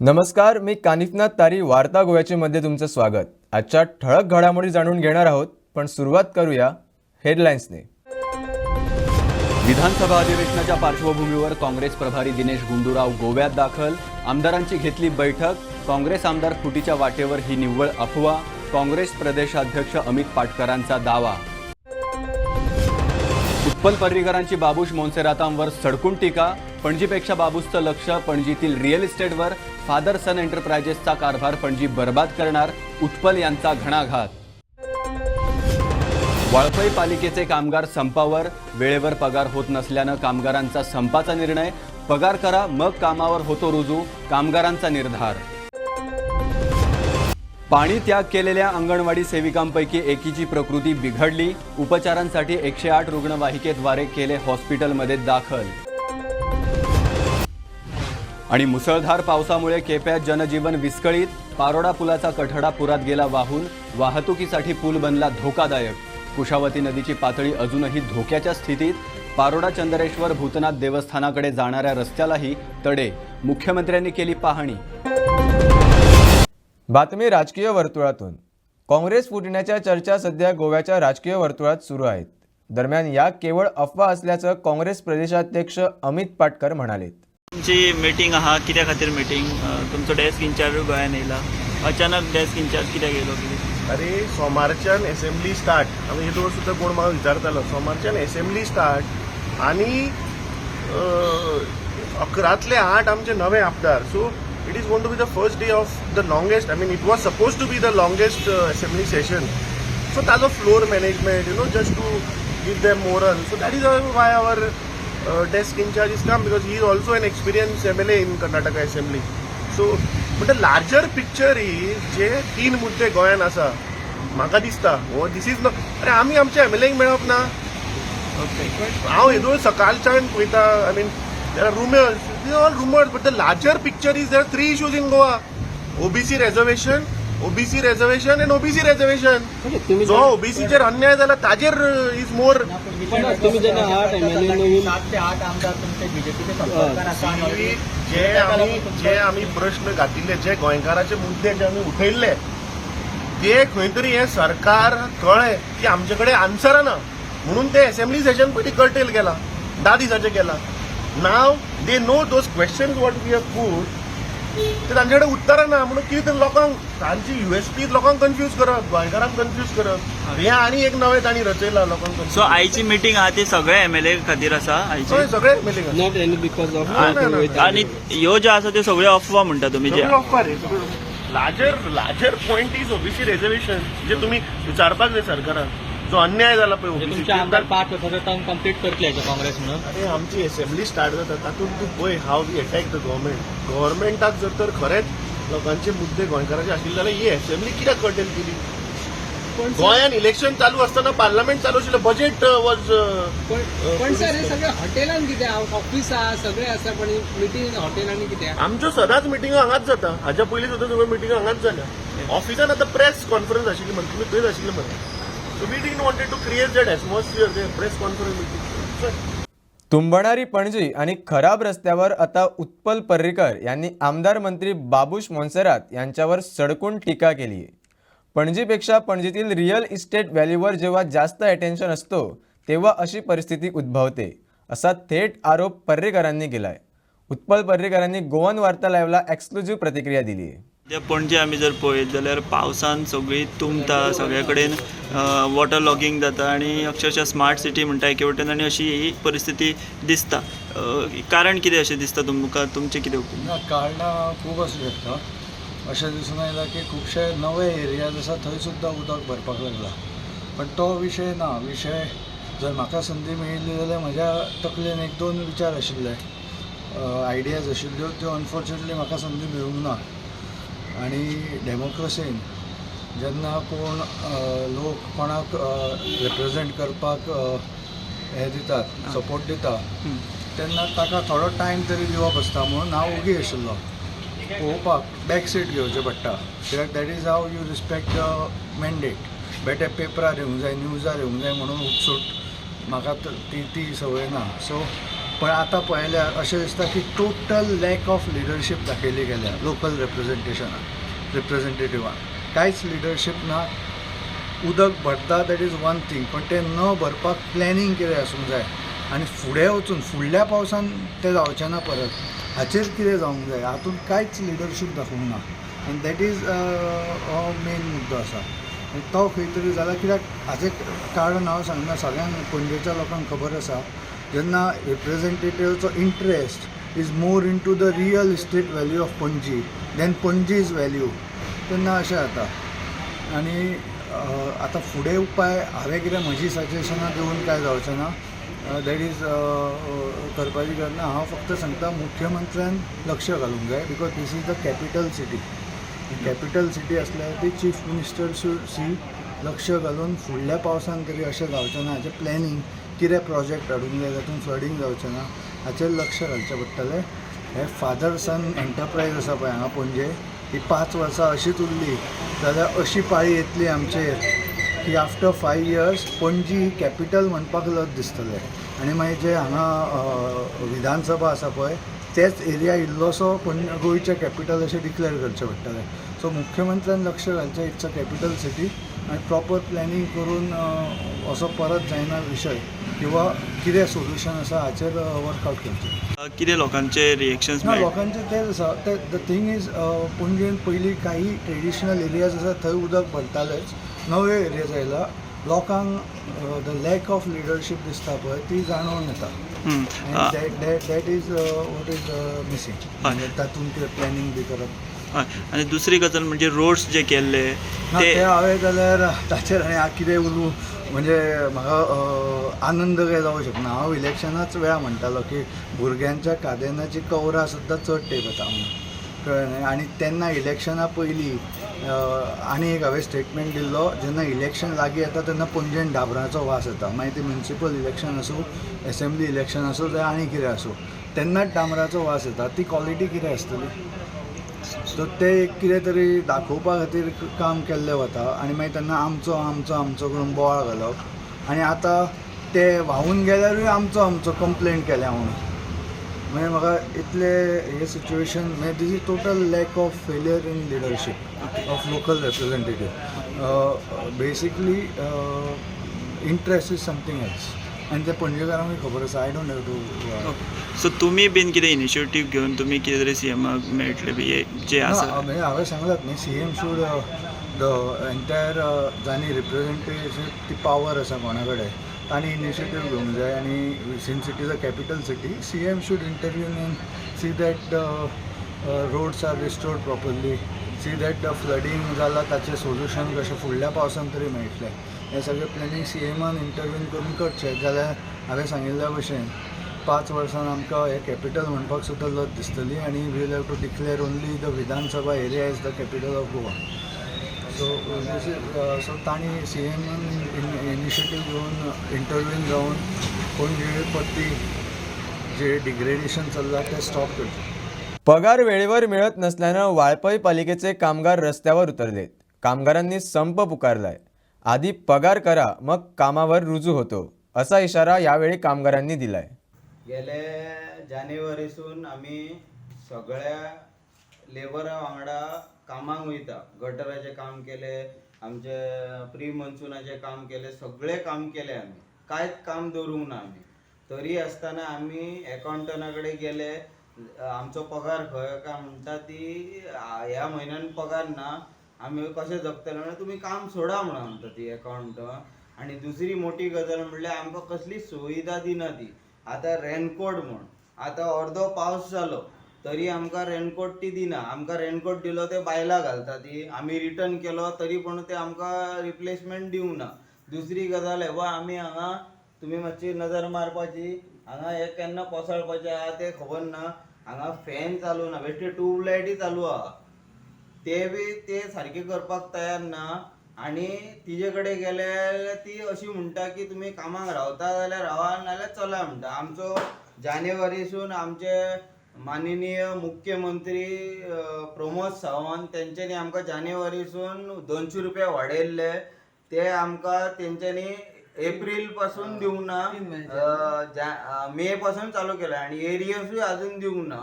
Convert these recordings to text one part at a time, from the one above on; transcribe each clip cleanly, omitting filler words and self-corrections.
नमस्कार, मी कानिफनाथ तारी वार्ता गोव्याचे मध्ये तुमचं स्वागत। आजच्या ठळक घडामोडी जाणून घेणार आहोत, पण सुरुवात करूया हेडलाईन्सने। विधानसभा अधिवेशनाच्या पार्श्वभूमीवर काँग्रेस प्रभारी दिनेश गुंडूराव गोव्यात दाखल। आमदारांची घेतली बैठक। काँग्रेस आमदार फुटीच्या वाटेवर ही निव्वळ अफवा। काँग्रेस प्रदेशाध्यक्ष अमित पाटकरांचा दावा। उत्पल पर्रीकरांची बाबूश मोन्सेरातांवर सडकून टीका। पणजीपेक्षा बाबूसचं लक्ष पणजीतील रिअल इस्टेटवर। फादर सन एंटरप्राइजेसचा कारभार पणजी बर्बाद करणार, उत्पल यांचा घणाघात। वाळपई पालिकेचे कामगार संपावर। वेळेवर पगार होत नसल्यानं कामगारांचा संपाचा निर्णय। पगार करा मग कामावर होतो रुजू, कामगारांचा निर्धार। पाणी त्याग केलेल्या अंगणवाडी सेविकांपैकी एकीची प्रकृती बिघडली। उपचारांसाठी 108 रुग्णवाहिकेद्वारे केले हॉस्पिटलमध्ये दाखल। आणि मुसळधार पावसामुळे केप्यात जनजीवन विस्कळीत। पारोडा पुलाचा कठडा पुरात गेला वाहून। वाहतुकीसाठी पूल बनला धोकादायक। कुशावती नदीची पातळी अजूनही धोक्याच्या स्थितीत। पारोडा चंद्रेश्वर भूतनाथ देवस्थानाकडे जाणाऱ्या रस्त्यालाही तडे। मुख्यमंत्र्यांनी केली पाहणी। बातमी राजकीय वर्तुळातून। काँग्रेस फुटण्याच्या चर्चा सध्या गोव्याच्या राजकीय वर्तुळात सुरू आहेत। दरम्यान या केवळ अफवा असल्याचं काँग्रेस प्रदेशाध्यक्ष अमित पाटकर म्हणाले। तुमची मीटिंग आहा कित्या खातीर मीटिंग? तुमचो डेस्क इंचार्ज गोंयान येयला, अचानक डेस्क इंचार्ज कित्याक येयलो? अरे सोमारच्यान असेंब्ली स्टार्ट, आमी येदोळ सुद्दां कोण म्हाका विचारतालो, सोमारच्यान असेंब्ली स्टार्ट आनी 11तले 8 आमचे नवे आमदार. So it is going to be the first day of the longest, it was suppose to be the longest assembly session. So ताजो floor management just to give them moral. So that is why our desk in charge is come, because he is also an experienced MLA in Karnataka Assembly. So, but the larger picture is जे 3 मुद्दे गोंयान आसा, म्हाका दिसता दिस is not. अरे आमी आमच्या MLA मेळप ना. हांव येदोळ सकाळच्यान पळयता, there are rumors, these are all rumors, but the larger picture is there are 3 issues in Goa: OBC reservation, OBC reservation and OBC reservation. जो ओबीसीचेर अन्याय जाला ताजेर इज मोर. तुम्ही जे 8 MLA नवीन 7 ते 8 आमदार तुमचे बीजेपीचे जे आमी प्रश्न घातिल्ले, जे गोंयकाराचे मुद्दे जे आमी उठयल्ले, ते खंय तरी हे सरकार कळ्ळें की आमचे कडेन आन्सर ना, म्हणून ते असेंब्ली सेशन पळय कर्टेल केला, 10 दिसाचें केला. नाव they know those questions what we have put, ते तांचे कडेन उत्तरां ना, म्हणून कितें लोकांक तांची USP लोकांक कन्फ्यूज करप, गोंयकारांक कन्फ्यूज करप. हे आनी एक नवें तांणी रचयला लोकांक. सो आयची मीटिंग आहा ती सगळे MLA खातीर आसा आयची? सगळे MLA not any because of आनी ह्यो ज्यो आसा त्यो सगळ्यो अफवा म्हणटा तुमी जे larger point is OBC reservation, जे तुम्ही विचारपाक जाय सरकाराक. जो अन्याय जाला पळय तुमचे ओबीसी, आमदार 5 वर्साचो टर्म कंप्लीट करतले काँग्रेस म्हणून. अरे आमची असेंब्ली स्टार्ट जाता तातूंत तूं पळय how we attack the government. गव्हर्मेंटाक जर तर खरेंच लोकांचे मुद्दे गोंयकाराचे आशिल्ले जाल्यार ही असेंब्ली कित्याक कर्टेल केली? गोंयान इलेक्शन चालू असताना पार्लमेंट चालू आशिल्लें, बजेट वॉज. पण सर हे सगळे हॉटेलांनी कित्याक? ऑफिसां सगळे आसा, पण मिटींग हॉटेलांनी कित्याक? आमच्यो सदांच मिटिंगो हांगाच जाता. हाच्या पयलीं सुद्दां सगळ्यो मिटिंगो हांगाच जाल्या. ऑफिसान आतां प्रेस कॉन्फरन्स आशिल्ली मरे, तुमी थंयच आशिल्ले मरे. So we didn't wanted to create that atmosphere there, press conference meeting. तुंबणारी Panaji आणि खराब रस्त्यावर आता उत्पल पर्रीकर यांनी आमदार मंत्री बाबूश मोन्सेरात यांच्यावर सडकून टीका केली आहे. पणजीपेक्षा पणजीतील रिअल इस्टेट व्हॅल्यूवर जेव्हा जास्त अटेन्शन असतो तेव्हा अशी परिस्थिती उद्भवते, असा थेट आरोप पर्रीकरांनी केलाय. उत्पल पर्रीकरांनी गोवन वार्ता लाईव्हला एक्सक्लुझिव्ह प्रतिक्रिया दिली आहे. पणजे आमी जर पळयत जाल्यार पावसान सगळी तुंबता, सगळे कडेन वॉटर लॉगिंग जाता आनी अक्षरशः स्मार्ट सिटी म्हणटा एके वटेन, आनी अशी ही परिस्थिती दिसता. कारण कितें अशें दिसता तुमकां? तुमचें कितें ओपिनियन? कारणां खूब आसूं शकता. अशें दिसून येयला की खुबशे नवे एरियाज आसा थंय सुद्दां उदक भरपाक लागला. पण तो विशय ना. विशय जर म्हाका संदी मेळिल्ली जाल्यार म्हज्या तकलेन 1-2 विचार आशिल्ले, आयडियाज आशिल्ल्यो, त्यो अनफॉर्च्युनेटली म्हाका संदी मेळूंक ना. आणि डेमोक्रेसीन जेन्ना कोण लोक कोणाक रिप्रेझेंट करपाक हे दितात, सपोर्ट दिता, तेन्ना ताका थोडो टायम तरी दिवप आसता. म्हणून हांव ओगी आशिल्लो पळोवपाक, बॅक सीट घेवचें पडटा, कित्याक that is how you respect the mandate. बेटे पेपरार येवंक जाय, न्यूजार येवंक जाय म्हणून उपसूट म्हाका ती संवय ना. सो पण आतां पळयल्यार अशें दिसता की टोटल लॅक ऑफ लिडरशीप दाखयली गेल्या लोकल रिप्रेझेंटेटिव्हान. कांयच लिडरशीप ना. उदक भरता दॅट इज वन थिंग, पण तें न भरपाक प्लॅनिंग कितें आसूंक जाय आनी फुडें वचून फुडल्या पावसान तें जावचें ना परत, हाचेर कितें जावंक जाय, हातूंत कांयच लिडरशीप दाखोवंक ना. आनी दॅट इज हो मेन मुद्दो आसा. आनी तो खंय तरी जाला. कित्याक हाचें कारण हांव सांगना, सगळ्यांक पणजेच्या लोकांक खबर आसा, जेन्ना रिप्रेझेंटेटिव्हचो interest is more in to the real estate value of Panaji than Panaji's value, तेन्ना अशें जाता. आनी आतां फुडें उपाय हांवें कितें म्हजी सजेशनां दिवन कांय जावचें ना. दॅट इज करपाची गरज ना. हांव फक्त सांगता मुख्यमंत्र्यान लक्ष घालूंक जाय, because this is the capital city आसल्यार ती चीफ मिनिस्टर शूड सी लक्ष घालून फुडल्या पावसान तरी अशें जावचें ना. हाचें प्लॅनिंग कितें प्रोजेक्ट हाडूंक जाय तातूंत फ्लडींग जावचें ना, हाचेर लक्ष घालचें पडटलें. हे फादर सन एंटरप्रायज आसा पळय हांगा पणजे, ही 5 वर्सां अशीच उरली जाल्यार अशी पाळी येतली आमचेर की आफ्टर 5 years पणजी ही कॅपिटल म्हणपाक लज दिसतलें. आनी मागीर जे हांगा विधानसभा आसा पळय तेच एरिया इल्लोसो गोंयचें कॅपिटल अशें डिक्लेअर करचें पडटलें. सो मुख्यमंत्र्यान लक्ष घालचें. इट्स अ कॅपिटल सिटी आनी प्रॉपर प्लॅनिंग करून असो परत जायना विशय किंवा कितें सोल्युशन आसा हाचेर वर्कआवट करचें. कितें लोकांचे रिएक्शन्स ना, लोकांचें तेच आसा. द थिंग इज पणजेन पयलीं काही ट्रेडिशनल एरियाज आसा थंय उदक भरतालेच. नवे एरियाज आयला. लोकांक द लॅक ऑफ लिडरशीप दिसता पळय ती जाणवून येता. That is what is missing. तातूंत कितें प्लॅनिंग बी करप. हय. आनी दुसरी गजाल म्हणजे रोड्स जे केल्ले ते हांवें जाल्यार ताचेर आनी हांव कितें उलोवं म्हणजे म्हाका आनंद काय जावं शकना. हांव इलेक्शनाच वेळा म्हणटालो की भुरग्यांच्या कादेनाची कवरां सुद्दां चड टेप येता म्हणून, कळ्ळें न्ही. आनी तेन्ना इलेक्शना पयलीं आनी एक हांवें स्टेटमेंट दिल्लो, जेन्ना इलेक्शन लागीं येता तेन्ना पणजेन डाबराचो वास येता. मागीर ते म्युनिसिपल इलेक्शन आसूं, एसेंब्ली इलेक्शन आसूं, जावं आनी कितें आसूं, तेन्नाच डांबराचो वास येता. ती क्वॉलिटी कितें आसतली. सो ते एक कितें तरी दाखोवपा खातीर काम केल्लें वता आनी मागीर तेन्ना आमचो करून बोवाळ घालप. आनी आतां ते व्हांवून गेल्यारूय आमचो कंप्लेंट केल्या म्हणून. म्हणजे म्हाका इतले हे सिच्युएशन म्हणजे this is total lack of failure in leadership of local representative. Basically interest is something else आनी ते पणजेकारांकूय खबर आसा. I don't have to. So तुमी बीन कितें इनिशिएटीव घेवन तुमी कितें तरी सीएमाक मेळटले बी जे आसा. म्हणजे हांवें सांगलात न्ही, CM शूड द एंटायर जाणी रिप्रेझेंटेटिव्ह ती पावर आसा कोणा कडेन, तांणी इनिशिएटीव घेवंक जाय. आनी since it is a capital city, CM should intervene in see that roads are restored properly, see that flooding जालां ताचें सोल्युशन कशें फुडल्या पावसान तरी मेळटलें. हें सगळें प्लॅनिंग CMन इंटरव्यून करून करचें. जाल्यार हांवें सांगिल्ल्या भशेन 5 वर्सान आमकां हे कॅपिटल म्हणपाक सुद्दां लज दिसतली आनी we will have to declare only the Vidhansabha area as the capital of Goa. So तांणी CMन इनिशिएटीव घेवन इंटरव्यून जावन पणजे परती जे डिग्रेडेशन चल्लां तें स्टॉप करचें. पगार वेळेवर मिळत नसल्यानं वाळपई पालिकेचे कामगार रस्त्यावर उतरलेत. कामगारांनी संप पुकारलाय. आधी पगार करा मग कामावर रुजू होतो, असा इशारा यावेळी कामगारांनी दिलाय. गेले जानेवारीसून आमी सगळ्या लेबरा वांगडा कामाक वयता. गटराचें काम केलें, आमचे प्री मनसुनाचें काम केलें, सगळें काम केलें आमी. कांयच काम दवरूंक ना आमी. तरी आसतना आमी एकावंटना कडेन गेले, आमचो पगार खंय काय म्हणटा ती ह्या म्हयन्यान पगार ना, आमी कशें जगतले म्हणल्यार तुमी काम सोडा म्हणून म्हणटा ती एकावंट. आनी दुसरी मोठी गजाल म्हणल्यार आमकां कसली सुविधा दिना ती. आतां रेनकोट म्हण, आतां अर्दो पावस जालो तरी आमकां रेनकोट ती दिना. आमकां रेनकोट दिलो ते बायलां घालता ती. आमी रिटर्न केलो तरी पूण ते आमकां रिप्लेसमेंट दिवंक ना. दुसरी गजाल हे बा आमी हांगा तुमी मातशी नजर मारपाची, हांगा हे केन्ना कोसळपाचें आहा तें खबर ना. हांगा फॅन चालू ना, बेश्टे ट्यूबलायटी चालू आहा, ते बी ते सारके करपाक तयार ना. आनी तिजे कडेन गेले जाल्यार ती अशी म्हणटा की तुमी कामाक रावता जाल्यार रावा नाल्यार चला म्हणटा. आमचो जानेवारीसून आमचे माननीय मुख्यमंत्री प्रमोद सावंत तेंच्यांनी आमकां जानेवारीसून 200 रुपया वाडयल्ले. ते आमकां तेंच्यांनी एप्रिल पासून देऊ ना, मे पासून चालू केलं आणि एरियस अजून देऊ ना.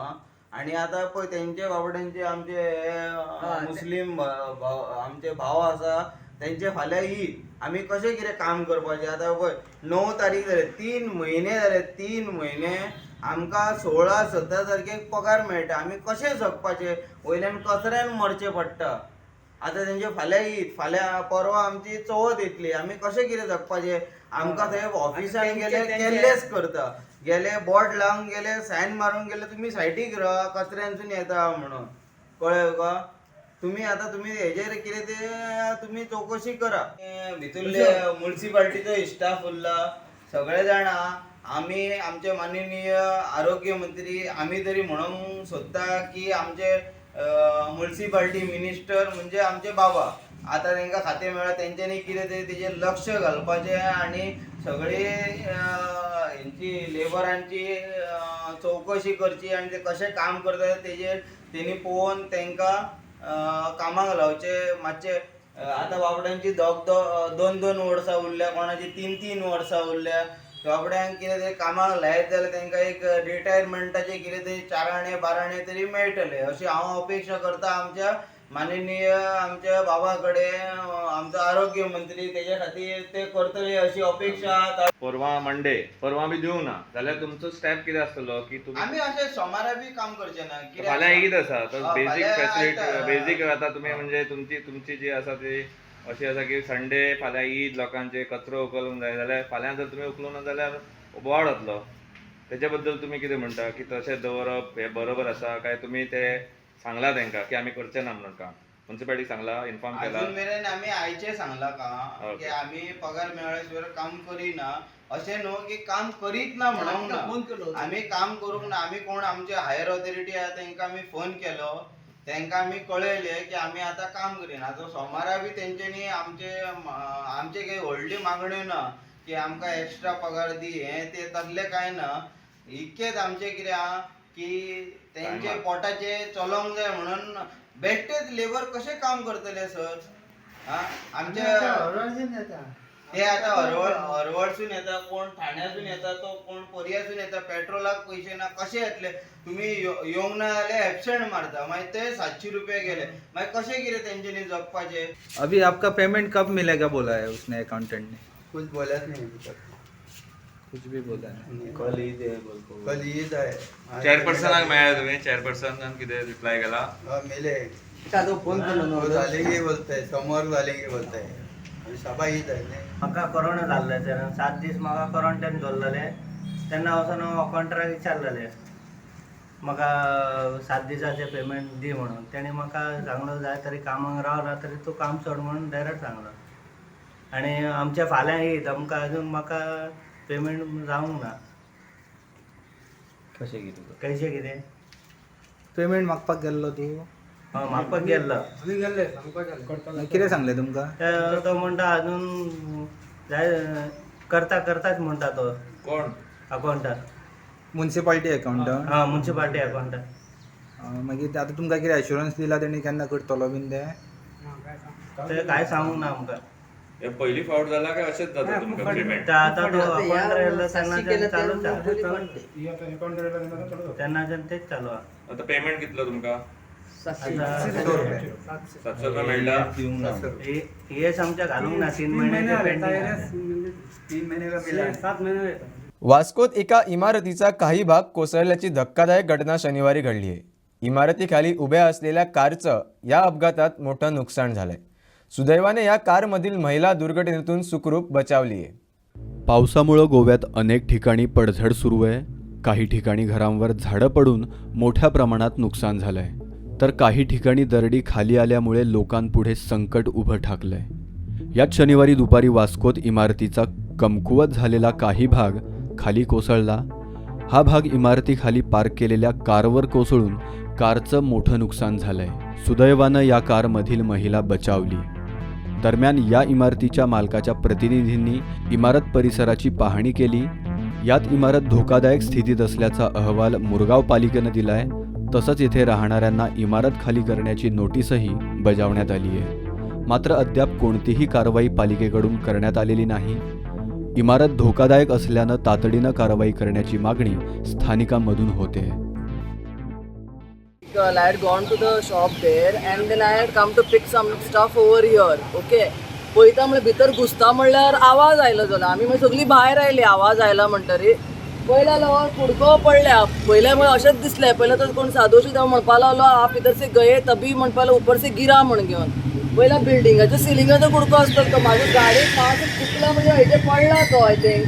आणि आता पळय तेंचे बाबड्यांचे आमचे मुस्लिम आमचे भाव आसा त्यांचे फाल्यां ईद. आमी कशें कितें काम करपाचें. आतां पळय 9 तारीख जाले, 3 म्हयने जाले. 3 म्हयने आमकां 16-17 तारखेक पगार मेळटा. आमी कशें जगपाचें. वयल्यान कचऱ्यान मरचें पडटा. आतां तेंचे फाल्यां ईद, फाल्यां परवा आमची चवथ येतली. आमी कशें कितें जगपाचें. आमकां थंय ऑफिसान गेले केल्लेच करता. गेले बोर्ड लावून गेले, सायन मारून गेले, तुम्ही सायडीक राहा, कचऱ्यांसून येता म्हणून. कळ्ळें का. तुम्ही हेजेर कितें ते तुम्ही चौकशी करा. भितरले म्युन्सिपाल्टीचो स्टाफ उरला, सगळे जाणा. आमी आमचे माननीय आरोग्य मंत्री आमी तरी म्हणूंक सोदता की आमचे म्युन्सिपाल्टी मिनिस्टर म्हणजे आमचे बाबा. आता तांकां खातें मेळ्ळा, तेंच्यांनी कितें तरी तेजेर लक्ष घालपाचें आणि सगळी हेंची लेबरांची चौकशी करची आणि ते कशें काम करता तेजेर तेणी पळोवन तांकां कामाक लावचे. मातशे आतां बाबड्यांची 2-2 वर्सां उरल्या, कोणाची 3-3 वर्सां उरल्या. बाबड्यांक कितें तरी कामाक लायत जाल्यार तांकां एक रिटायरमेंटाचे कितें तरी 4 आणे 12 आणे तरी मेळटले अशी हांव अपेक्षा करता आमच्या माननीय आमच्या बाबा कडेन. आमचो आरोग्य मंत्री तेजे खातीर ते करतले अशी अपेक्षा. परवा मंडे परवा बी दिवंक ना जाल्यार तुमचो स्टेप कितें आसतलो की तुमी आमी अशें सोमारा बी काम करचे ना. कित्याक फाल्यां ईद आसा तर बेजीक फाल्यां फॅसिलिटी आयतार. बेजीक आतां तुमी म्हणजे तुमची जी आसा ती अशी आसा की संडे फाल्यां ईद लोकांचे कचरो उखलूंक जाय जाल्यार फाल्यां जर तुमी उखलूं ना जाल्यार बोवाळ जातलो. तेच्या बद्दल तुमी कितें म्हणटा की तशें दवरप हे बरोबर आसा काय तुमी ते सांगला तांकां की आमी करचे ना म्हणून काम म्युन्सिपाल्टीक सांगला इन्फॉर्म केला. अजून मेरेन आमी आयचे सांगला का Okay. की आमी पगार मेळ्ळ्या शिवाय काम करिना. अशें न्हू की काम करीत ना म्हणूंक ना. आमी काम करूंक ना. आमी कोण आमचे हायर ऑथॉरिटी आहा तांकां आमी फोन केलो, तांकां आमी कळयले की आमी आतां काम करिना. आतां सोमारा बी तेंच्यांनी आमचे काही व्हडली मागण्यो ना की आमकां एक्स्ट्रा पगार दी हें ते तसलें कांय ना. इतकेंच आमचें कितें आहा की तेंचे पोटाचे चलोंक जाय म्हणून बेश्टेच लेबर कशें काम करतले सर. आमचे ते आतां हरवळसून येता, कोण ठाण्यासून येता, तो कोण पर्यासून येता. पेट्रोलाक पयशे ना कशें येतले. तुम्ही येवंक ना जाल्यार एबसेंट मारता, मागीर ते 700 रुपया गेले. मागीर कशें कितें तेंच्यांनी जगपाचें. अभी आपका पेमेंट कब मिलेगा बोला है उसने अकाउंटेंट ने. कुछ बोलत नाही कुछ भी बोला है. कल ईद आहे बोलतो. कल ईद आहे. चेअरपर्सनाक मेळ्ळा तुमी चेअरपर्सनान कितें रिप्लाय केला. मिले फोन केलो झाले की बोलताय समोर झाले की बोलताय सभा ईद आहे. म्हाका कोरोना जाल्ले तेन्ना 7 दीस म्हाका क्वॉरंटायन दवरलेले. तेन्ना वचून हांव कॉन्ट्रॅक्ट विचारलेले म्हाका 7 दिसाचें पेमेंट दी म्हणून. तेणी म्हाका सांगलो जाय तरी कामाक रावला तरी तूं काम सोड म्हणून डायरेक्ट सांगलो. आनी आमचे फाल्यां ईद आमकां अजून म्हाका पेमेंट जावंक ना. कशें कितें पेमेंट मागपाक गेल्लो तूं. मागपाक गेल्लो. कितें सांगलें तुमकां. तो म्हणटा अजून जाय करताच म्हणटा तो कोण accountant. Municipality accountant. Municipality accountant. मागीर आतां तुमकां कितें एश्युरन्स दिला तेणी केन्ना करतलो बीन ते. ते कांय सांगूंक ना आमकां. हे पयली फावट जाला काय अशेंच जाता तुमकां पेमेंट. आतां तो अकाउंट राहिल्लो तेन्ना चालूच तेन्ना तेच चालू आहा. आता पेमेंट कितलो तुमकां. 700 रुपया मेळटा. हेच आमच्या घालूंक ना. 3 महिन्याचे पेंडिंग. 3 महीने का मिला 7 महिने. वास्कोत एका इमारतीचा काही भाग कोसळल्याची धक्कादायक घटना शनिवारी घडली आहे. इमारतीखाली उभ्या असलेल्या कारचं या अपघातात मोठं नुकसान झालंय. सुदैवाने या कारमधील महिला दुर्घटनेतून सुखरूप बचावली आहे. पावसामुळं गोव्यात अनेक ठिकाणी पडझड सुरू आहे. काही ठिकाणी घरांवर झाडं पडून मोठ्या प्रमाणात नुकसान झालंय, तर काही ठिकाणी दरडी खाली आल्यामुळे लोकांपुढे संकट उभं ठाकलंय. यात शनिवारी दुपारी वास्कोत इमारतीचा कमकुवत झालेला काही भाग खाली कोसळला. हा भाग इमारतीखाली पार्क केलेल्या कारवर कोसळून कारचं मोठं नुकसान झालंय. सुदैवानं या कारमधील महिला बचावली. दरम्यान या इमारतीच्या मालकाच्या प्रतिनिधींनी इमारत परिसराची पाहणी केली. यात इमारत धोकादायक स्थितीत असल्याचा अहवाल मुरगाव पालिकेनं दिलाय. तसंच येथे राहणाऱ्यांना इमारत खाली करण्याची नोटीसही बजावण्यात आली आहे. मात्र अद्याप कोणतीही कारवाई पालिकेकडून करण्यात आलेली नाही. इमारत धोकादायक असल्यानं तातडीनं कारवाई करण्याची मागणी स्थानिकांमधून होते. I had gone to the shop there and then I had come to pick some stuff over here. Okay. पळयता म्हणल्यार भितर घुसता म्हणल्यार आवाज आयलो जालो. आमी मागीर सगळीं भायर आयली आवाज आयला म्हणटरी. पयला लागलो कुडको पडल्या. पयले म्हळ्यार अशेंच दिसलें. पयले तर कोण साधूशी जावन म्हणपा लागलो आप इधर से गए तभी म्हणपा लागलो ऊपर से गिरा म्हण घेवन. पयला बिल्डिंगाच्या सिलिंगाचो कुडको आसतलो तो म्हाजो गाडी फास्ट चुकला म्हणजे हेजे पडला तो आय थिंक.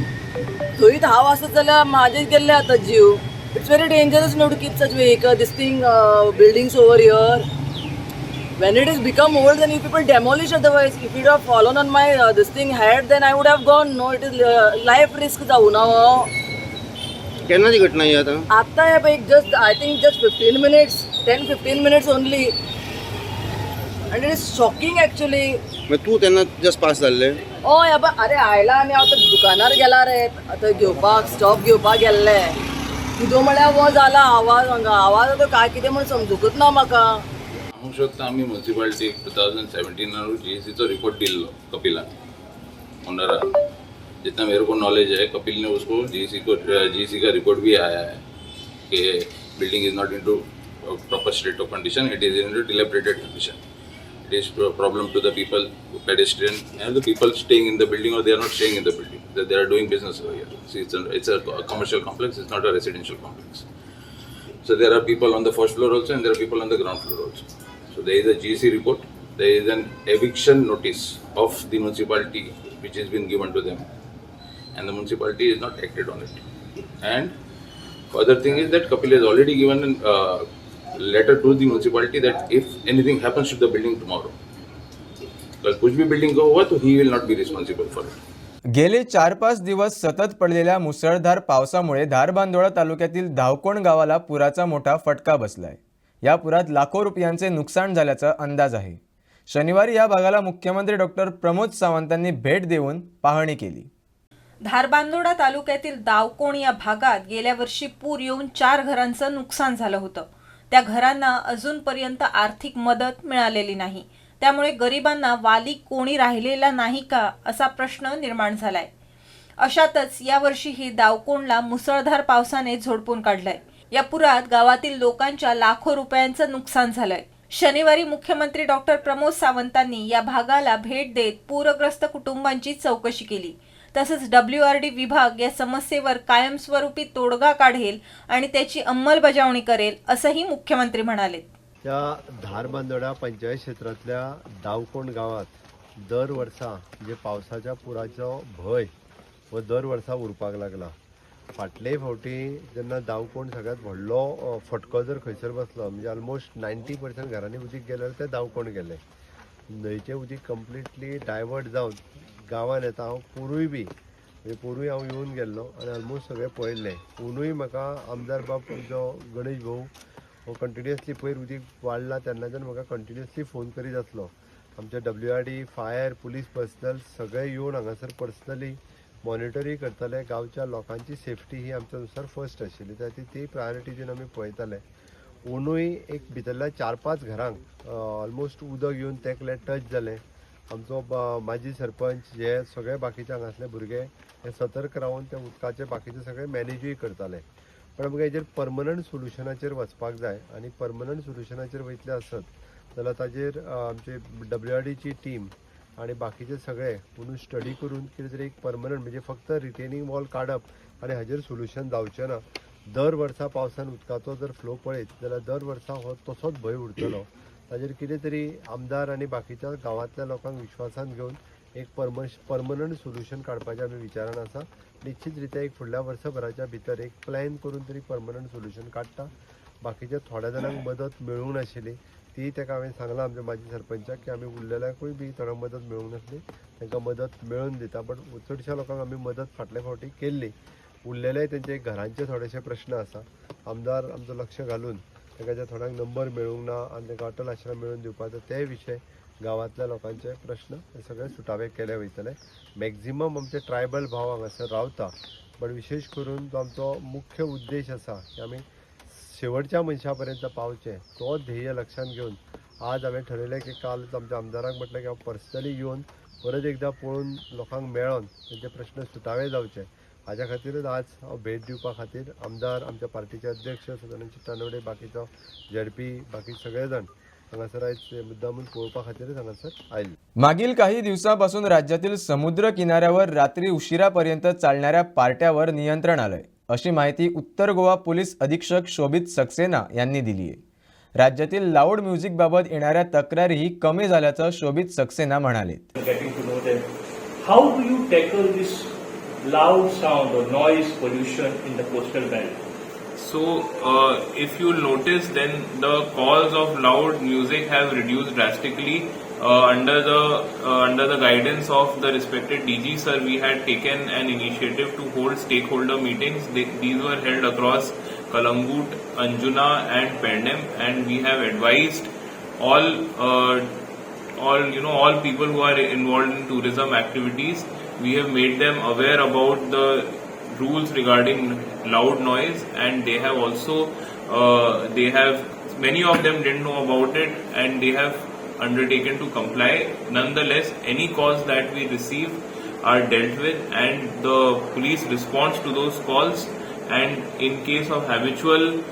थंयच हांव आसत जाल्यार म्हाजे गेल्ले आतां जीव. It's very dangerous now to keep such this thing, buildings over here. When it has become old, then you people demolish otherwise. If it had fallen on my this thing head, then I would have gone. No, it is life risk जाऊ ना. केन्नाची घटना ही आता? आता हे पळय just I think just 15 minutes, 10-15 minutes only. And it is shocking actually. मग तू तेन्ना just pass जाल्ले? हय आबा अरे आयला आनी हांव आतां दुकानार गेला रे आतां घेवपाक स्टॉक घेवपाक गेल्ले. उदो म्हळ्यार वो जाला आवाज हांगा आवाज आतां काय कितें म्हण समजूकच ना म्हाका. हांव शकता आमी म्युन्सिपालिटीक 2017 GSCचो रिपोर्ट दिल्लो कपिलान ओनरा. जितना मेरे को नॉलेज है कपिल ने उसको GSC का रिपोर्ट भी आया है कि building is not into proper state of condition, it is into deliberated condition. It is a problem to the people, pedestrian, and the people staying in the building, or they are not staying in the building. They are doing business over here. See, it's a commercial complex. It's not a residential complex. So there are people on the first floor also, and there are people on the ground floor also. So there is a GC report. There is an eviction notice of the municipality which has been given to them, and the municipality is not acted on it. And further thing is that Kapil has already given letter to the municipality that if anything happens to the building tomorrow, because कुछ भी building को हुआ तो he will not be responsible for it. गेले 4-5 दिवस सतत पडलेल्या मुसळधार पावसामुळे धारबांदोडा तालुक्यातील धावकोण गावाला पुराचा मोठा फटका बसलाय. या पुरात लाखो रुपयांचे नुकसान झाल्याचा अंदाज आहे. शनिवारी या भागाला मुख्यमंत्री डॉक्टर प्रमोद सावंतांनी भेट देऊन पाहणी केली. धारबांदोडा तालुक्यातील दावकोण या भागात गेल्या वर्षी पूर येऊन 4 घरांचं नुकसान झालं होतं. त्या घरांना अजूनपर्यंत आर्थिक मदत मिळालेली नाही. त्यामुळे गरिबांना वाली कोणी राहिलेला नाही का असा प्रश्न निर्माण झालाय. अशातच यावर्षीही दावकोणला मुसळधार पावसाने झोडपून काढलंय. या पुरात गावातील लोकांच्या लाखो रुपयांचं नुकसान झालंय. शनिवारी मुख्यमंत्री डॉक्टर प्रमोद सावंतांनी या भागाला भेट देत पूरग्रस्त कुटुंबांची चौकशी केली. तसंच WRD विभाग या समस्येवर कायमस्वरूपी तोडगा काढेल आणि त्याची अंमलबजावणी करेल असंही मुख्यमंत्री म्हणाले. त्या धारबांदोडा पंचायत क्षेत्रातल्या दावकोण गावात दर वर्सा म्हणजे पावसाच्या पुराचो भय व दर वर्सा उरपाक लागला. फाटले फावटी जेन्ना दावकोण सगळ्यात व्हडलो फटको जर खंयसर बसलो म्हणजे ऑलमोस्ट 90% घरांनी उदीक गेल्यार ते दावकोण गेले. न्हंयचें उदीक कंप्लिटली डायवर्ट जावन गांवांत येता. हांव पोरूय बी म्हणजे पोरूय हांव येवन गेल्लो आनी ऑलमोस्ट सगळें पळयल्लें. पुणूय म्हाका आमदार बाब जो गणेश भाऊ हो कंटिन्युअसली पयर उदीक वाडला तेन्नाच्यान म्हाका कंटिन्युअसली फोन करीत आसलो. आमचे WRD फायर पुलीस पर्सनल सगळे येवन हांगासर पर्सनली मॉनिटरूय करताले. गांवच्या लोकांची सेफ्टी ही आमच्या नुसार फर्स्ट आशिल्ली त्या ती प्रायोरिटी दिवन आमी पळयताले. अंदूय एक भितरल्या 4-5 घरांक ऑलमोस्ट उदक येवन तेकले टच जालें. आमचो माजी सरपंच हे सगळे बाकीचे हांगासले भुरगे हे सतर्क रावन ते उदकाचे बाकीचे सगळे मॅनेजूय करताले. पण आमकां हेजेर परमनंट सोल्युशनाचेर वचपाक जाय आनी परमनंट सोल्युशनाचेर वयतले आसत जाल्यार ताजेर आमचे WRDची टीम आनी बाकीचे सगळे पुणून स्टडी करून कितें तरी एक परमनंट म्हणजे फक्त रिटेनिंग वॉल काडप आनी हाजेर सोल्युशन जावचें ना. दर वर्सा पावसान उदकाचो जर फ्लो पळयत जाल्यार दर वर्सा हो तसोच भंय उरतलो. ताजेर कितें तरी आमदार आनी बाकीच्या गांवांतल्या लोकांक विश्वासान घेवन एक परमनंट सोल्युशन काडपाचें आमी विचारान आसा. निश्चित रित्या एक फुडल्या वर्सभराच्या भितर एक प्लॅन करून तरी परमनंट सोल्युशन काडटा. बाकीच्या थोड्या जाणांक मदत मेळूंक नाशिल्ली ती ताका हांवें सांगलां आमच्या माजी सरपंचाक की आमी उरलेल्यांकूय बी थोड्यांक मदत मेळूंक नासली तांकां मदत मेळून दिता. बट चडशा लोकांक आमी मदत फाटले फावटी केल्ली. उरलेले तेंचे घरांचे थोडेशे प्रश्न आसा. आमदार आमचो लक्ष घालून ताका जे थोड्यांक नंबर मेळूंक ना आनी तांकां अटल आश्रम मेळून दिवपाचो ते विशय गांवांतल्या लोकांचे प्रश्न हे सगळे सुटावे केले वयतले. मॅक्झिमम आमचे ट्रायबल भाव हांगासर रावता. पण विशेष करून जो आमचो मुख्य उद्देश आसा की आमी शेवटच्या मनशा पर्यंत पावचे तो ध्येय लक्षात घेवन आज हांवें ठरयलें की काल आमच्या आमदाराक म्हटलें की हांव पर्सनली येवन परत एकदा पळोवन लोकांक मेळोन तेंचे प्रश्न सुटावे जावचे हाज्या खातीरच आज हांव भेट दिवपा खातीर आमदार आमच्या पार्टीचे अध्यक्ष सदानंद चिट्टानवडे बाकीचो झेडपी बाकी सगळे जाण हांगासर आयज मुद्दामून पळोवपा खातीरच हांगासर आयले. मागील काही दिवसांपासून राज्यातील समुद्र किनाऱ्यावर रात्री उशिरापर्यंत चालणाऱ्या पार्ट्यावर नियंत्रण आलंय, अशी माहिती उत्तर गोवा पोलीस अधीक्षक शोभित सक्सेना यांनी दिली आहे. राज्यातील लाऊड म्युझिकबाबत येणाऱ्या तक्रारीही कमी झाल्याचं शोभित सक्सेना म्हणाले. How do you tackle this loud sound or noise pollution in the coastal belt? So, if you notice, then the calls of loud music have reduced drastically. Under the guidance of the respected DG sir, we had taken an initiative to hold stakeholder meetings. These were held across Kalangut, Anjuna, and Pendem, and we have advised all people who are involved in tourism activities. We have made them aware about the rules regarding loud noise, and they have also many of them didn't know about it, and they have undertaken to comply. Nonetheless, any calls that we receive are dealt with, and the police responds to those calls. And in case of habitual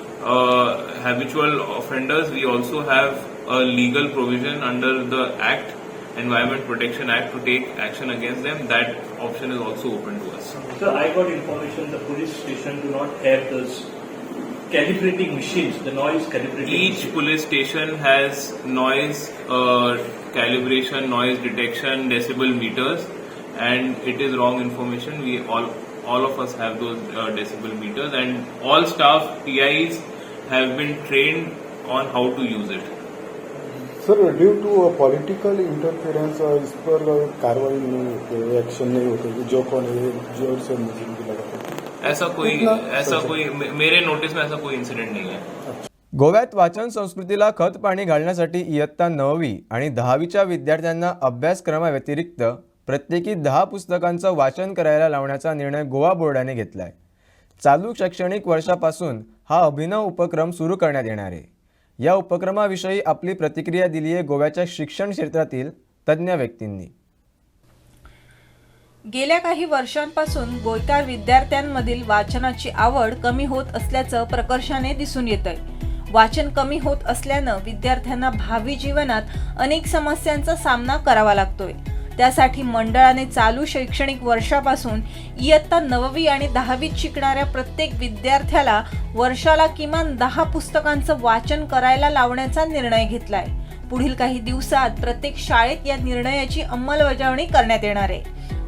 offenders, we also have a legal provision under the Act, Environment Protection Act, to take action against them. That option is also open to us. So I got information the police station do not have those calibrating machines, the noise calibrating. Each police station has noise calibration, noise detection, decibel meters, and it is wrong information. We all of us have those decibel meters, and all staff PIs have been trained on how to use it. Sir, due to political interference इस पर कार्रवाई नहीं, action नहीं होते जो कौन जोर से music भी लगाते? ऐसा कोई मेरे नोटिस में ऐसा कोई इंसिडेंट नहीं है. गोव्यात वाचन संस्कृतीला खतपाणी घालण्यासाठी इयत्ता 9वी आणि 10वीच्या विद्यार्थ्यांना अभ्यासक्रमाव्यतिरिक्त प्रत्येकी 10 पुस्तकांचं वाचन करायला लावण्याचा निर्णय गोवा बोर्डाने घेतलाय. चालू शैक्षणिक वर्षापासून हा अभिनव उपक्रम सुरू करण्यात येणार आहे. या उपक्रमाविषयी आपली प्रतिक्रिया दिली आहे गोव्याच्या शिक्षण क्षेत्रातील तज्ज्ञ व्यक्तींनी. गेल्या काही वर्षांपासून गोयकार विद्यार्थ्यांमधील वाचनाची आवड कमी होत असल्याचं प्रकर्षाने दिसून येतंय. वाचन कमी होत असल्यानं विद्यार्थ्यांना भावी जीवनात अनेक समस्यांचा सामना करावा लागतोय. त्यासाठी मंडळाने चालू शैक्षणिक वर्षापासून इयत्ता 9वी आणि 10वीत शिकणाऱ्या प्रत्येक विद्यार्थ्याला वर्षाला किमान 10 पुस्तकांचं वाचन करायला लावण्याचा निर्णय घेतलाय. पुढील काही दिवसात प्रत्येक शाळेत या निर्णयाची अंमलबजावणी करण्यात येणार आहे.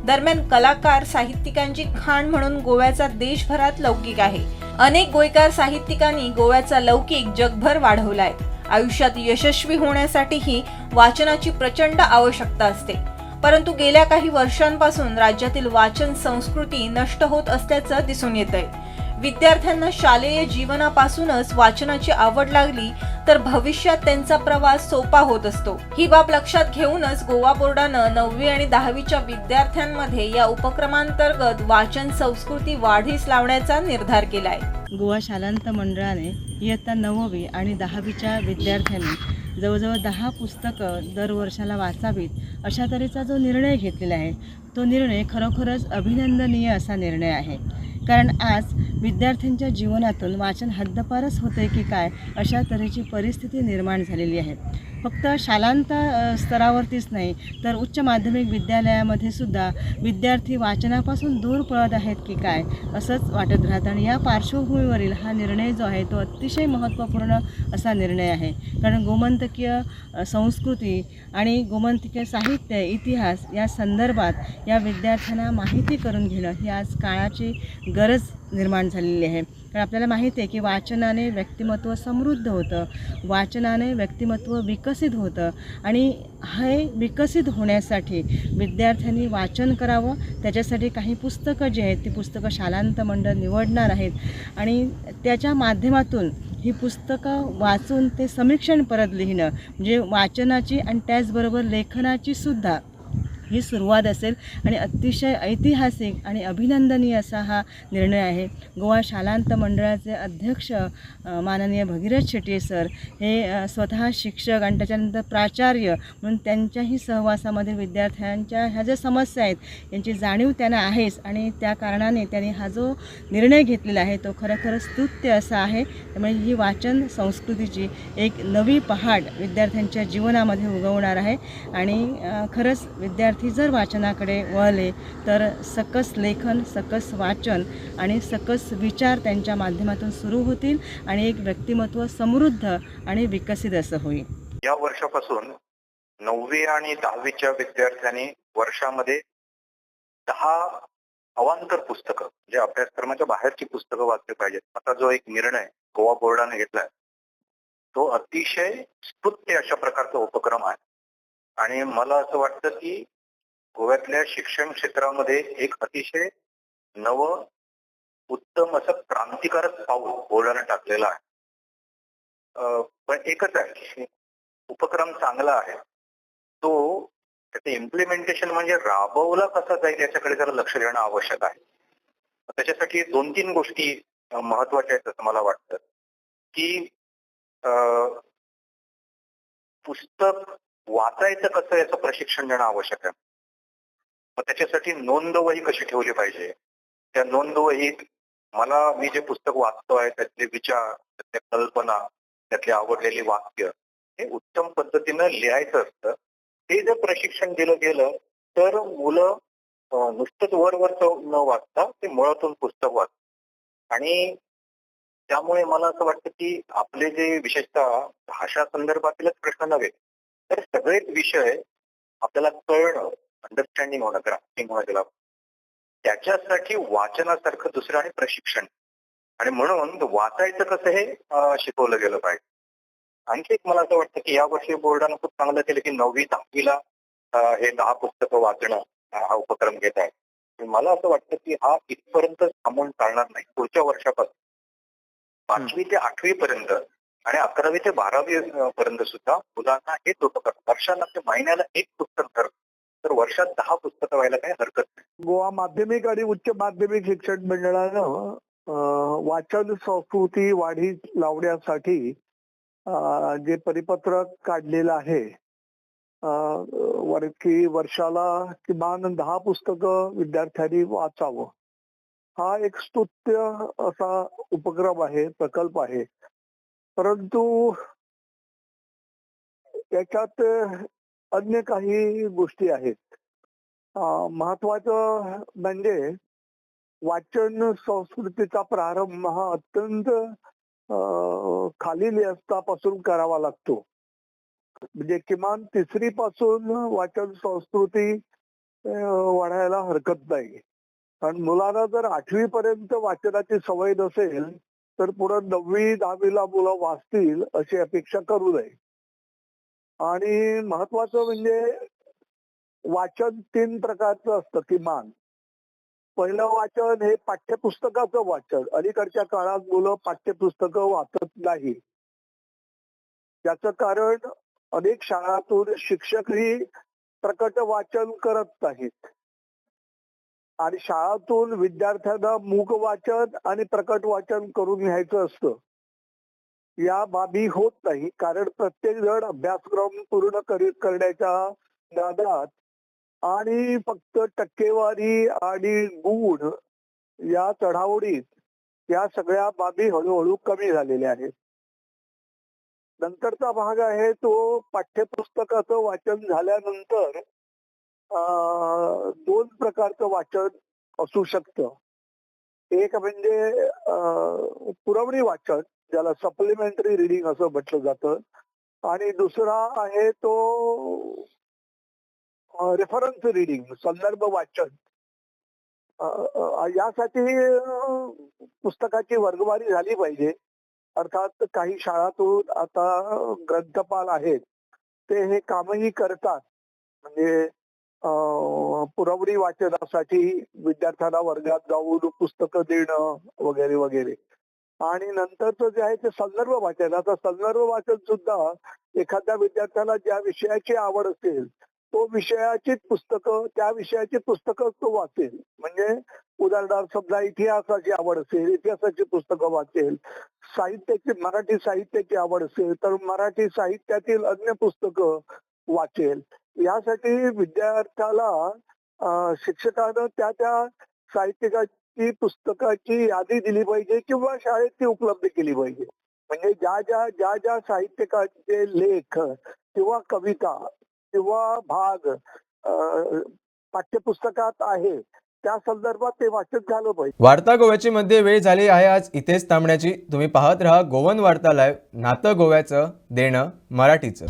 दरम्यान कलाकार साहित्यिकांची खाण म्हणून गोव्याचा देशभरात लौकिक आहे. अनेक गोयकार साहित्यिकांनी गोव्याचा लौकिक जगभर वाढवलाय. आयुष्यात यशस्वी होण्यासाठीही वाचनाची प्रचंड आवश्यकता असते. परंतु गेल्या काही वर्षांपासून राज्यातील वाचन संस्कृती नष्ट होत असल्याचं दिसून येतंय. विद्यार्थ्यांना शालेय जीवनापासूनच वाचनाची आवड लागली तर भविष्यात त्यांचा प्रवास सोपा होत असतो. ही बाब लक्षात घेऊनच गोवा बोर्डानं 9वी आणि 10वीच्या विद्यार्थ्यांमध्ये या उपक्रमांतर्गत वाचन संस्कृती वाढीस लावण्याचा निर्धार केलाय. गोवा शालांत मंडळाने इयत्ता 9वी आणि 10वीच्या विद्यार्थ्यांनी जवळजवळ 10 पुस्तकं दर वर्षाला वाचावीत अशा तऱ्हेचा जो निर्णय घेतलेला आहे तो निर्णय खरोखरच अभिनंदनीय असा निर्णय आहे. कारण आज विद्यार्थ्यांच्या जीवनातून वाचन हद्दपारच होते की काय अशा तऱ्हेची परिस्थिती निर्माण झालेली आहे. फक्त शालांत स्तरावरतीच नाही तर उच्च माध्यमिक विद्यालयामध्ये सुद्धा विद्यार्थी वाचनापासून दूर पळत आहेत की काय असंच वाटत राहतं. आणि या पार्श्वभूमीवरील हा निर्णय जो आहे तो अतिशय महत्त्वपूर्ण असा निर्णय आहे. कारण गोमंतकीय संस्कृती आणि गोमंतकीय साहित्य इतिहास या संदर्भात या विद्यार्थ्यांना माहिती करून घेणं ही आज काळाची गरज निर्माण झालेली आहे. कारण आपल्याला माहिती आहे की वाचनाने व्यक्तिमत्व समृद्ध होतं, वाचनाने व्यक्तिमत्व विकसित होतं आणि हे विकसित होण्यासाठी विद्यार्थ्यांनी वाचन करावं. त्याच्यासाठी काही पुस्तकं जी आहेत ती पुस्तकं शालांत मंडळ निवडणार आहेत आणि त्याच्या माध्यमातून ही पुस्तकं वाचून ते समीक्षण परत लिहिणं म्हणजे वाचनाची आणि त्याचबरोबर लेखनाची सुद्धा ही सुरुवात असेल आणि अतिशय ऐतिहासिक आणि अभिनंदनीय असा हा निर्णय आहे. गोवा शालांत मंडळाचे अध्यक्ष माननीय भगीरथ शेट्ये सर हे स्वतः शिक्षक आणि त्याच्यानंतर प्राचार्य म्हणून त्यांच्याही सहवासामध्ये विद्यार्थ्यांच्या ह्या ज्या समस्या आहेत यांची जाणीव त्यांना आहेच आणि त्या कारणाने त्यांनी हा जो निर्णय घेतलेला आहे तो खरोखर स्तुत्य असा आहे. त्यामुळे ही वाचन संस्कृतीची एक नवी पहाट विद्यार्थ्यांच्या जीवनामध्ये उगवणार आहे आणि खरंच विद्यार्थी जर वाचनाकडे वळले तर सकस लेखन, सकस वाचन आणि सकस विचार त्यांच्या माध्यमातून सुरू होतील आणि एक व्यक्तिमत्व समृद्ध आणि विकसित असं होईल. या वर्षापासून 9वी आणि 10वीच्या विद्यार्थ्यांनी वर्षामध्ये 10 अवांतर पुस्तकं म्हणजे अभ्यासक्रमाच्या बाहेरची पुस्तकं वाचली पाहिजेत. आता जो एक निर्णय गोवा बोर्डाने घेतलाय तो अतिशय स्तुत्य अशा प्रकारचा उपक्रम आहे आणि मला असं वाटतं की गोव्यातल्या शिक्षण क्षेत्रामध्ये एक अतिशय नवं उत्तम असं क्रांतिकारक पाऊल बोर्डाने टाकलेलं आहे. पण एकच आहे की उपक्रम चांगला आहे तो त्याचं इम्प्लिमेंटेशन म्हणजे राबवला कसा जाईल याच्याकडे जरा लक्ष देणं आवश्यक आहे. त्याच्यासाठी 2-3 गोष्टी महत्वाच्या आहेत असं मला वाटतं की पुस्तक वाचायचं कसं याचं प्रशिक्षण देणं आवश्यक आहे. मग त्याच्यासाठी नोंदवही कशी ठेवली पाहिजे. त्या नोंदवहीत मी जे पुस्तक वाचतोय त्यातले विचार, त्यातल्या कल्पना, त्यातली आवडलेली वाक्य हे उत्तम पद्धतीनं लिहायचं असतं. ते जर प्रशिक्षण दिलं गेलं तर मुलं नुसतंच वरवरचं न वाचता ते मुळातून पुस्तक वाचतात आणि त्यामुळे मला असं वाटतं की आपले जे विशेषतः भाषा संदर्भातीलच प्रश्न नव्हे तर सगळेच विषय आपल्याला कळणं, अंडरस्टँडिंग होणं, ग्रास्पिंग होणं त्याला त्याच्यासाठी वाचनासारखं दुसरं आणि प्रशिक्षण आणि म्हणून वाचायचं कसं हे शिकवलं गेलं पाहिजे. आणखी एक मला असं वाटतं की यावर्षी बोर्डानं खूप चांगलं केलं की 9वी 10वीला हे 10 पुस्तकं वाचणं हा उपक्रम घेत आहे. मला असं वाटतं की हा इथपर्यंत थांबून चालणार नाही. पुढच्या वर्षापासून 5वी ते 8वी पर्यंत आणि 11वी ते 12वी पर्यंत सुद्धा मुलांना हेच उपक्रम वर्षाला ते महिन्याला 1 पुस्तक ठरतं तर वर्षात 10 पुस्तकं व्हायला काही हरकत नाही. गोवा माध्यमिक आणि उच्च माध्यमिक शिक्षण मंडळानं वाचन संस्कृती वाढीस लावण्यासाठी जे परिपत्रक काढलेलं आहे की वर्षाला किमान 10 पुस्तकं विद्यार्थ्यांनी वाचावं. हा एक स्तुत्य असा उपक्रम आहे, प्रकल्प आहे. परंतु याच्यात अन्य काही गोष्टी आहेत. महत्वाचं म्हणजे वाचन संस्कृतीचा प्रारंभ हा अत्यंत खालील इयत्तापासून करावा लागतो. म्हणजे किमान 3री पासून वाचन संस्कृती वाढायला हरकत नाही. कारण मुलांना जर 8वी पर्यंत वाचनाची सवय नसेल तर पुढे 9वी 10वीला मुलं वाचतील अशी अपेक्षा करू नये. आणि महत्वाचं म्हणजे वाचन 3 प्रकारचं असतं किमान. पहिलं वाचन हे पाठ्यपुस्तकाचं वाचन. अलीकडच्या काळात मुलं पाठ्यपुस्तकं वाचत नाही. त्याचं कारण अनेक शाळांतून शिक्षकही प्रकट वाचन करत नाहीत आणि शाळातून विद्यार्थ्यांना मूक वाचन आणि प्रकट वाचन करून घ्यायचं असतं. या बाबी होत नाही कारण प्रत्येक जण अभ्यासक्रम पूर्ण करण्याच्या नादात आणि फक्त टक्केवारी आणि गुण या चढाओढीत या सगळ्या बाबी हळूहळू कमी झालेल्या आहेत. नंतरचा भाग आहे तो पाठ्यपुस्तकाचं वाचन झाल्यानंतर 2 प्रकारचं वाचन असू शकतं. एक म्हणजे पुरवणी वाचन ज्याला सप्लिमेंटरी रिडिंग असं म्हटलं जातं आणि दुसरा आहे तो रेफरन्स रिडिंग, संदर्भ वाचन. यासाठी पुस्तकाची वर्गवारी झाली पाहिजे. अर्थात काही शाळातून आता ग्रंथपाल आहेत ते हे कामही करतात. म्हणजे पुरवणी वाचनासाठी विद्यार्थ्यांना वर्गात जाऊन पुस्तकं देणं वगैरे वगैरे. आणि नंतरचं जे आहे ते संदर्भ वाचन. आता संदर्भ वाचन सुद्धा एखाद्या विद्यार्थ्याला ज्या विषयाची आवड असेल तो विषयाचीच पुस्तकं, त्या विषयाची पुस्तकं तो वाचेल. म्हणजे उदाहरणार्थ समजा इतिहासाची आवड असेल, इतिहासाची पुस्तकं वाचेल. साहित्याची, मराठी साहित्याची आवड असेल तर मराठी साहित्यातील अन्य पुस्तकं वाचेल. यासाठी विद्यार्थ्याला शिक्षकानं त्या त्या साहित्यिकाची पुस्तकाची यादी दिली पाहिजे किंवा शाळेत ती उपलब्ध केली पाहिजे. म्हणजे ज्या साहित्यिकाचे लेख किंवा कविता किंवा भाग पाठ्यपुस्तकात आहे त्या संदर्भात ते वाचत झालं पाहिजे. वार्ता गोव्याची मध्ये वेळ झाली आहे आज इथेच थांबण्याची. तुम्ही पाहत रहा गोवन वार्ता लाईव्ह, नातं गोव्याचं, देणं मराठीचं.